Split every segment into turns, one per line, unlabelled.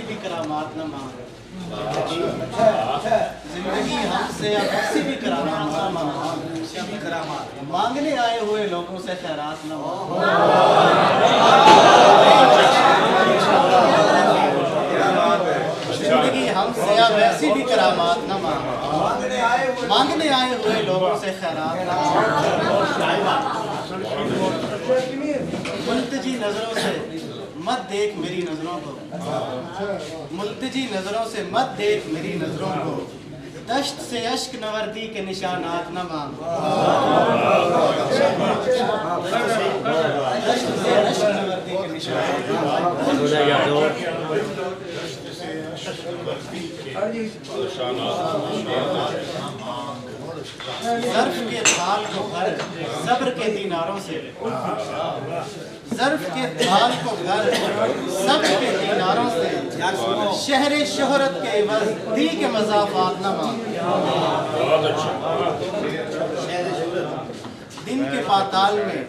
भी करामात न मांग, जिंदगी हमसे अब किसी भी करामात न मांग, मांगने आए हुए लोगों से खैरात न मांग। जिंदगी हमसे अब ऐसी भी करामात न मांग, मांगने आए हुए लोगों से खैरात न मांग। मुल्तजी नजरों से मत देख मेरी नजरों को, मुल्तजी नजरों से मत देख मेरी नजरों को, दश्त से अश्क नवर्दी के निशानात न मांग। दश्त से अश्क नवर्दी के निशानात न मांग। ज़र्फ़ के थाल को घर सब्र के दीनारों से, ज़र्फ़ के थाल को घर सब्र के दीनारों से, शहरे शोहरत के इवज़ दी के मज़ाफ़ात न मांग। दिन के पाताल में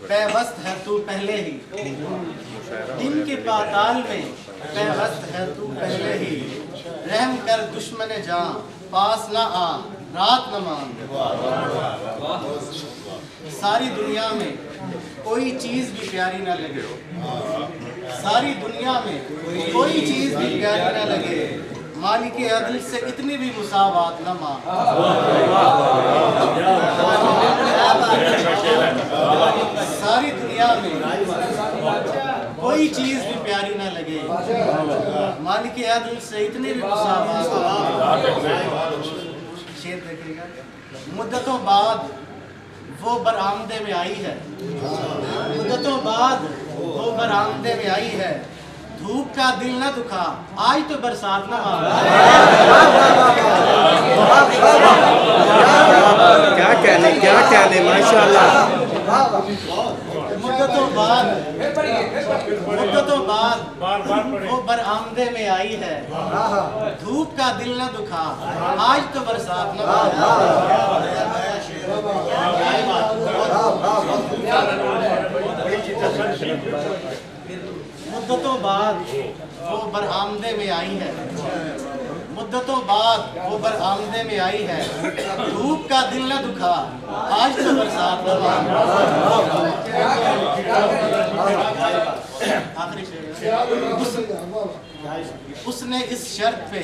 पैवस्त है तू पहले ही, दिन के पाताल में पैवस्त है तू पहले ही, रहम कर दुश्मन जां पास न आ रात न मांग। सारी दुनिया में कोई चीज भी प्यारी न लगे, सारी दुनिया में कोई चीज भी प्यारी न लगे, मालिक अदल से इतनी भी मुसावात न मांग। सारी दुनिया में कोई चीज भी प्यारी न लगे, मालिक अदल से इतनी भी मुसावात न मांग। शेर देखिएगा। मुद्दतों बाद वो बरामदे में आई है, मुद्दतों बाद वो बरामदे में आई है, धूप का दिल न दुखा आज तो बरसात न मांगा।
क्या कहने माशाल्लाह।
मुद्दतों बाद वो बरामदे में आई है, धूप का दिल न दुखा आज तो बरसात न मांगा। मुद्दतों बाद वो बरामदे में आई है, मुद्दतों बाद वो बरामदे में आई है, धूप का दिल न दुखा आज तो बरसात न मांगा। आखिरी शेर। उसने इस शर्त पे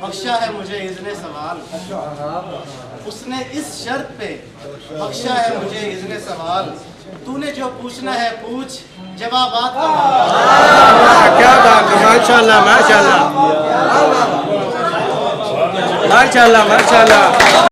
बख्शा है मुझे इज़्ने सवाल, उसने इस शर्त पे बख्शा है मुझे इज़्ने सवाल, तूने जो पूछना है पूछ जवाबात का।
क्या बात है माशाल्लाह माशाल्लाह माशाल्लाह माशाल्लाह।